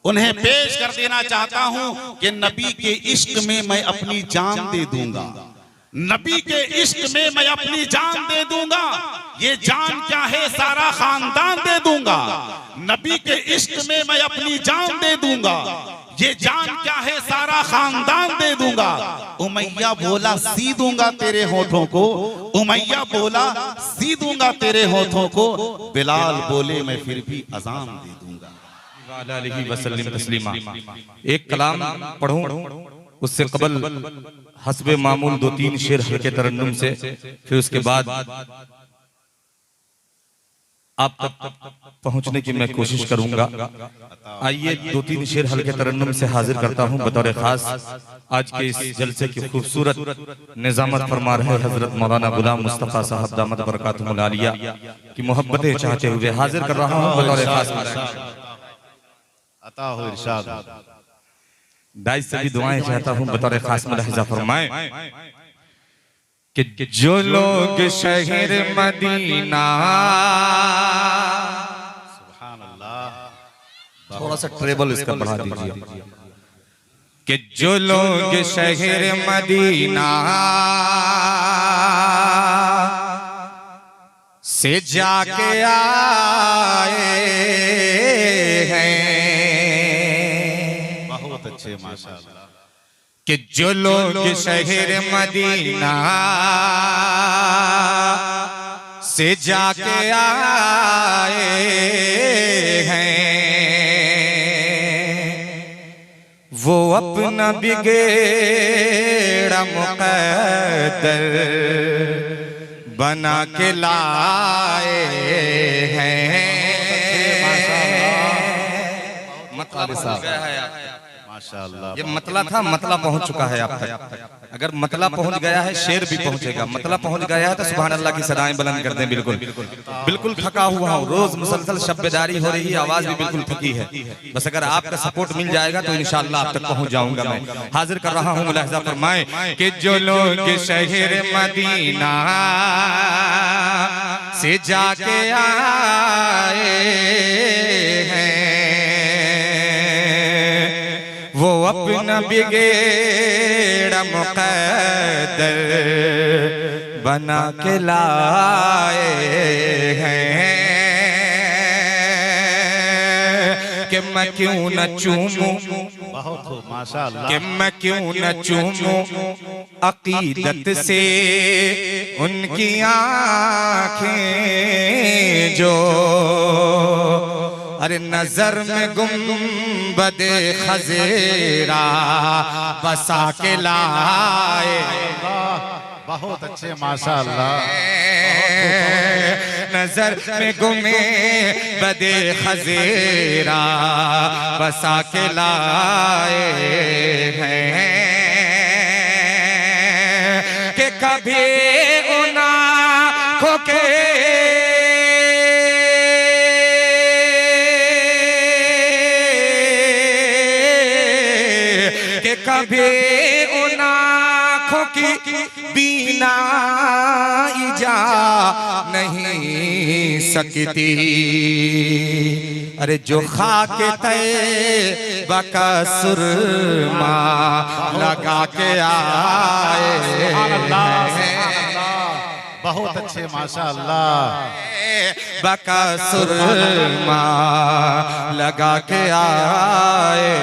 उन्हें पेश कर देना चाहता हूं कि नबी के इश्क में मैं अपनी जान दे दूंगा, नबी के इश्क में मैं अपनी जान दे दूंगा, ये जान क्या है सारा खानदान दे दूंगा, नबी के इश्क में मैं अपनी जान दे दूंगा, ये जान क्या है सारा खानदान दे दूंगा। उमैया बोला सी दूंगा तेरे होठों को, उमैया बोला सी दूंगा तेरे होठों को, बिलाल बोले मैं फिर भी अजान दे दूंगा। अलैहि वसल्लम तस्लीमा। एक कलाम पढ़ूं, उससे कबल हस्बे मामूल 2-3 शेर हल्के तरन्नुम से, फिर उसके बाद आप तक पहुंचने की मैं कोशिश करूंगा। आइए 2-3 शेर हल्के तरन्नुम से हाजिर करता हूं बतौर खास। आज के इस जलसे की खूबसूरत निजामत फरमा रहे हजरत मौलाना गुलाम मुस्तफा साहब दामत बरकातुहुल आलिया की मोहब्बतें चाहते हुए हाजिर कर रहा हूं बतौर खास। अता हो इरशाद, दाई से भी दुआएं चाहता हूं बतौर खास मुलाहिजा फरमाएं कि जो लोग शहर मदीना, सुभान अल्लाह, थोड़ा सा ट्रेबल इसका बढ़ा दीजिए, कि जो लोग शहर मदीना से जाके आए हैं, बहुत अच्छे माशाअल्लाह, कि जो लोग शहर मदीना से जाके आए हैं, वो अपना बिगेड़ा मुक़द्दर बना के लाए हैं। माशाअल्लाह, ये मतला था, मतला पहुंच चुका है आप तक। अगर मतला पहुंच गया है शेर भी पहुंचेगा, मतला पहुंच गया है तो सुभान अल्लाह की सदाएं बुलंद कर दें। बिल्कुल बिल्कुल थका हुआ हूं, रोज मुसलसल शब्बेदारी हो रही है, आवाज भी बिल्कुल थकी है। बस अगर आपका सपोर्ट मिल जाएगा तो इंशाअल्लाह आप तक पहुंच जाऊंगा। मैं हाजिर कर रहा हूं, मुलाहिजा फरमाएं कि जो लोग शहर मदीना से जाके आए हैं, वो अपना बिगेड़ा मुक़द्दर बना के लाए हैं, कि मैं क्यों न चूमूं, बहुत हो माशाअल्लाह, कि मैं क्यों न चूमूं अकीदत से उनकी आँखें जो, अरे नजर में गुंबदे खज़ेरा बसा के लाए। बहुत अच्छे माशाअल्लाह, नजर में गुंबदे खज़ेरा बसा के लाए हैं, कि कभी उन आँखों के कभी उन आँखों की बीनाई जा नहीं सकती, अरे जो खाके तैबा का सुरमा लगा के आए हैं। बहुत अच्छे माशाअल्लाह, बका सुरमा लगा के आए